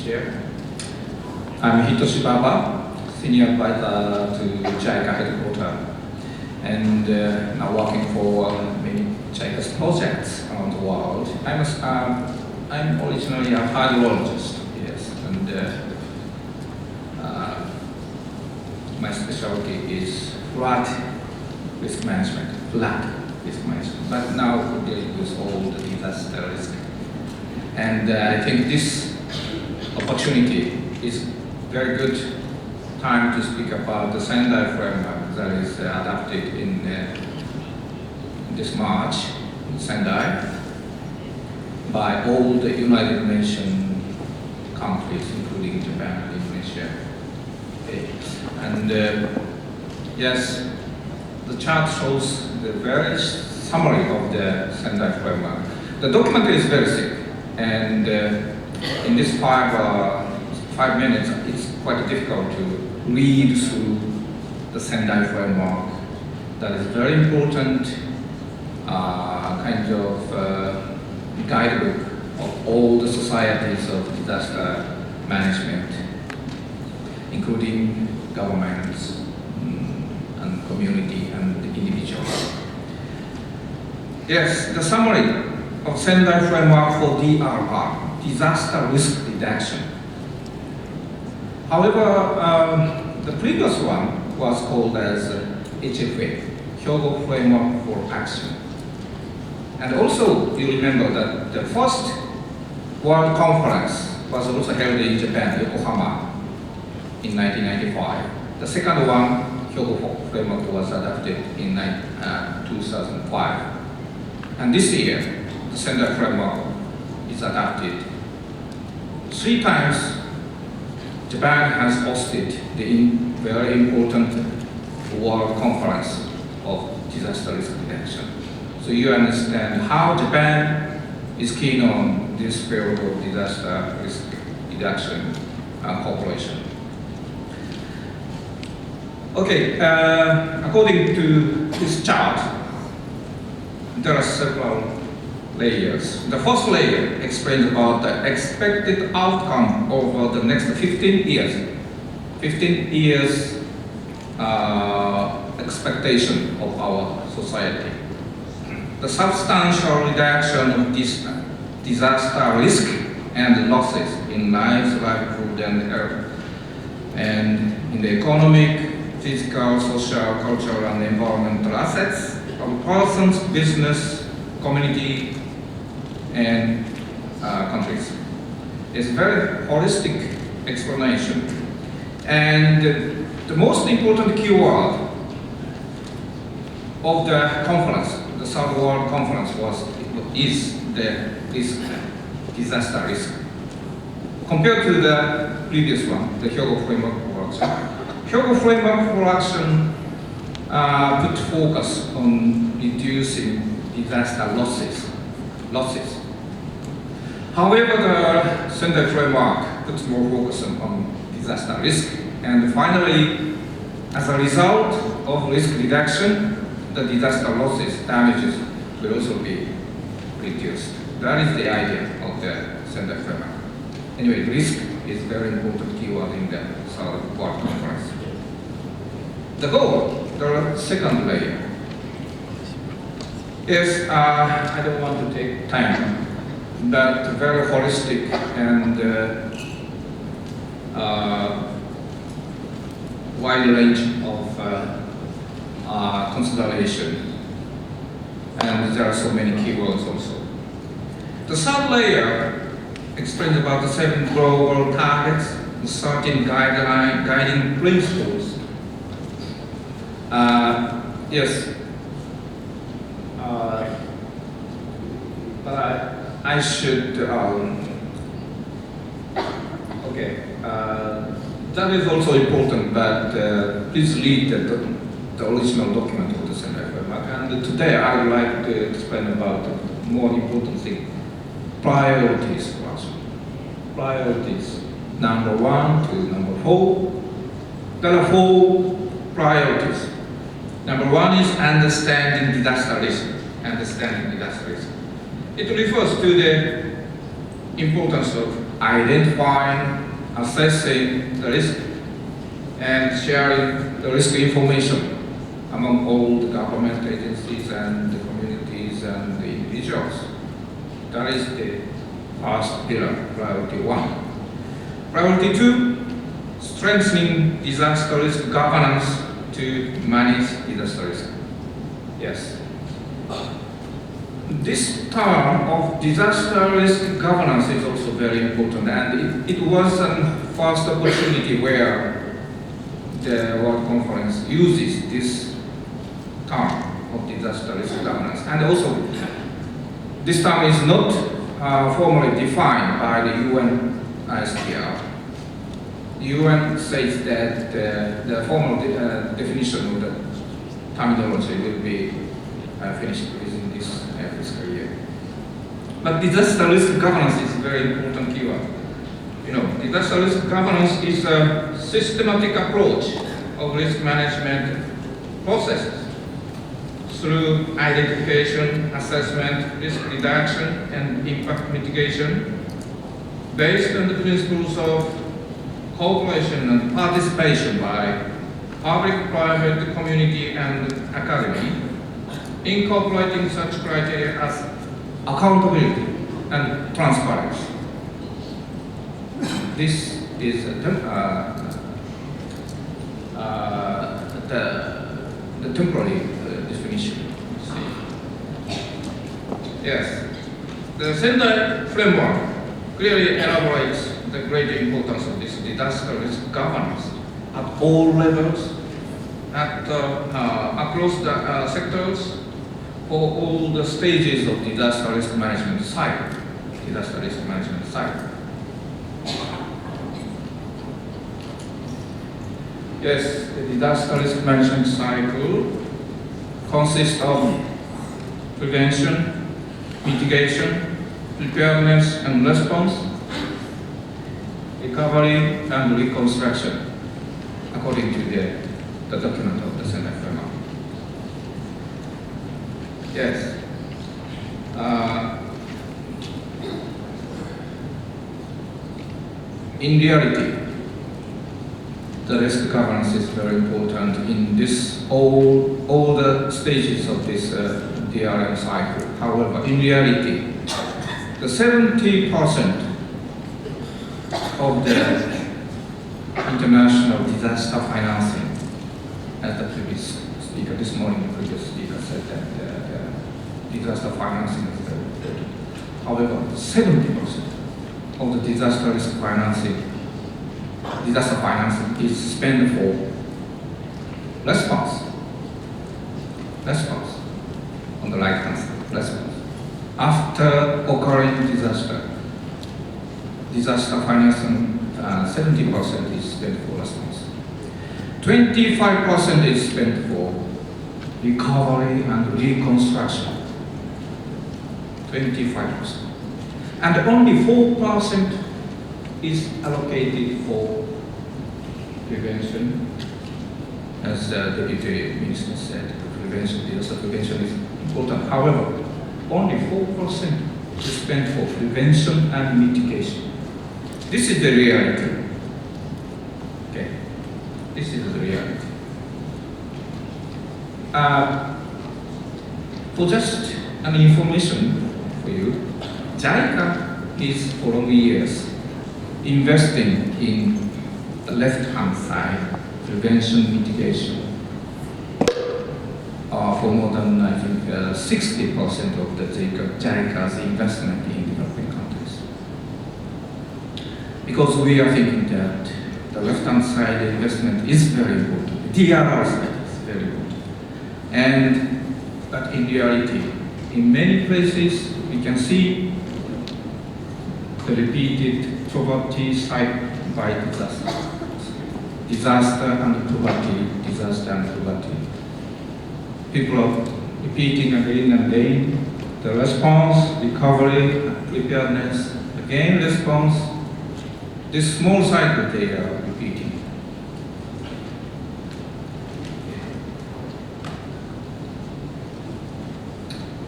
Chair. I'm Hitoshi, Senior Advisor to JICA headquarters, and now working for many JICA projects around the world. I'm originally a hydrologist, yes, and my specialty is flood risk management, but now we're dealing with all the disaster risk. And I think this opportunity is very good time to speak about the Sendai framework that is adopted in this March in Sendai by all the United Nations countries, including Japan and Indonesia. Okay. And yes, the chart shows the very summary of the Sendai framework. The document is very thick, and in this five minutes, it's quite difficult to read through the Sendai framework. That is very important kind of guidebook of all the societies of disaster management, including governments and community and individuals. Yes, the summary of Sendai framework for DRR, disaster risk reduction. However, the previous one was called as HFA, Hyogo Framework for Action. And also, you remember that the first World Conference was also held in Japan, Yokohama, in 1995. The second one, Hyogo Framework, was adopted in 2005. And this year, the Sendai framework is adopted. 3 times, Japan has hosted the very important World Conference of Disaster Risk Reduction. So you understand how Japan is keen on this field of disaster risk reduction cooperation. Okay, according to this chart, there are several layers. The first layer explains about the expected outcome over the next 15 years. 15 years expectation of our society. The substantial reduction of this disaster risk and losses in lives, livelihood, and health, and in the economic, physical, social, cultural, and environmental assets of persons, business, community, and countries. It's a very holistic explanation. And the most important keyword of the conference, the Third World Conference, is the risk, disaster risk. Compared to the previous one, the Hyogo Framework for Action. Hyogo Framework for Action put focus on reducing disaster losses. However, the Sendai framework puts more focus on disaster risk, and finally, as a result of risk reduction, the disaster losses, damages will also be reduced. That is the idea of the Sendai framework. Anyway, risk is a very important keyword in the Third World Conference. The goal, the second layer, is, I don't want to take time, but very holistic and wide range of consideration. And there are so many keywords also. The third layer explains about the 7 global targets, the 13 guiding principles. Yes, but I should, okay, that is also important, but please read the original document of the Sendai framework. And today I would like to explain about the more important thing, priorities for us. Priorities, number 1 to number 4. There are 4 priorities. Number 1 is understanding disaster risk. It refers to the importance of identifying, assessing the risk, and sharing the risk information among all the government agencies and the communities and the individuals. That is the first pillar, priority 1. Priority 2, strengthening disaster risk governance to manage disaster risk. Yes. This term of disaster risk governance is also very important, and it was a first opportunity where the World Conference uses this term of disaster risk governance. And also, this term is not formally defined by the UN ISTR. The UN says that the formal definition of the terminology will be finished within this fiscal year. But disaster risk governance is a very important keyword. You know, disaster risk governance is a systematic approach of risk management processes through identification, assessment, risk reduction, and impact mitigation based on the principles of cooperation and participation by public, private, community, and academy, incorporating such criteria as accountability and transparency. This is the temporary definition. Yes, the Sendai framework clearly elaborates the great importance of this disaster risk governance at all levels, across the sectors, for all the stages of disaster risk management cycle. Yes, the disaster risk management cycle consists of prevention, mitigation, preparedness and response, recovery and reconstruction, according to the document of the Sendai framework. Yes. In reality, the risk governance is very important in this all the stages of this DRM cycle. However, in reality, the 70% of the international disaster financing, as the previous speaker this morning, the previous speaker said that disaster financing is very important. However, 70% of the disaster risk financing is spent for response. On the right hand side, response. After occurring disaster financing, 70% is spent for response. 25% is spent for recovery and reconstruction. 25%. And only 4% is allocated for prevention. As the Deputy Minister said, disaster prevention is important. However, only 4% is spent for prevention and mitigation. This is the reality. Okay, this is the reality. For just an information for you, JICA is for long years investing in the left-hand side prevention mitigation for more than, I think, 60% of the JICA's investment in developing countries. Because we are thinking that the left-hand side investment is very important. The DRR side is very important. But in reality, in many places, we can see the repeated poverty cycle by disaster. Disaster and poverty. People are repeating again and again the response, recovery, and preparedness, again response. This small cycle they are repeating.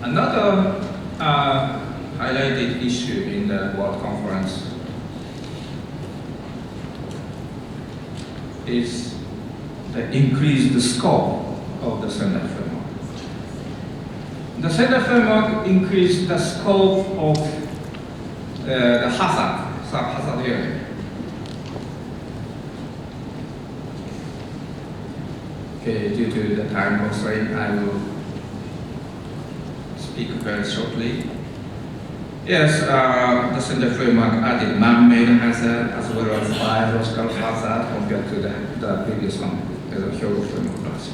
Another highlighted issue in the World Conference is the increased scope of the Sendai framework. The Sendai framework increased the scope of the hazard area. Okay, due to the time constraint, I will speak very shortly. Yes, the Sendai framework added man-made hazard as well as biological hazard compared to the previous one, the Hyogo framework class.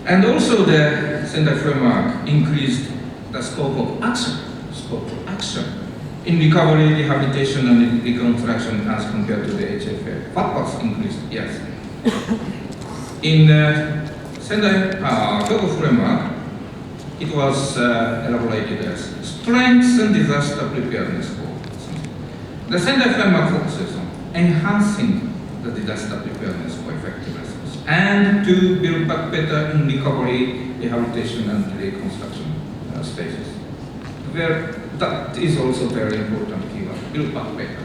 And also the Sendai framework increased the scope of action in recovery, rehabilitation, and reconstruction as compared to the HFA. What was increased? Yes. In the Sendai Hyogo framework, it was elaborated as strengthen disaster preparedness. The Sendai framework focuses on enhancing the disaster preparedness for effective response and to build back better in recovery, rehabilitation, and reconstruction stages. Where that is also very important keyword, build back better.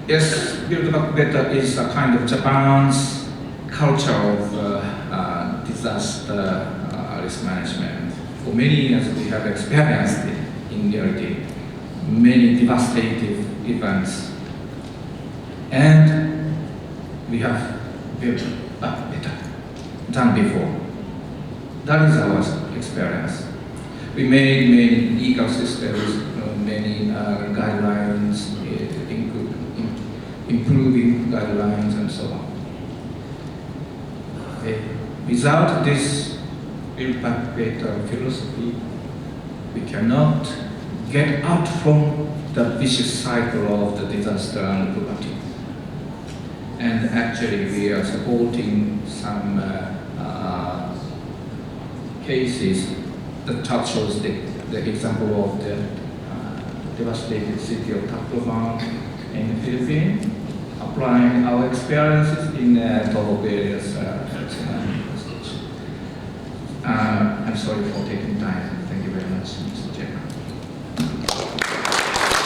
Yes, build back better is a kind of Japan's culture of disaster risk management. For many years we have experienced it in reality, many devastating events, and we have built back better than before. That is our experience. We made many legal systems, many guidelines, improving guidelines, and so on. Okay. Without this build back better philosophy, we cannot get out from the vicious cycle of the disaster and poverty. And actually, we are supporting some cases that touches the example of the devastated city of Tacloban in the Philippines, applying our experiences in top areas. I'm sorry for taking time. Thank you very much, Mr. Chairman.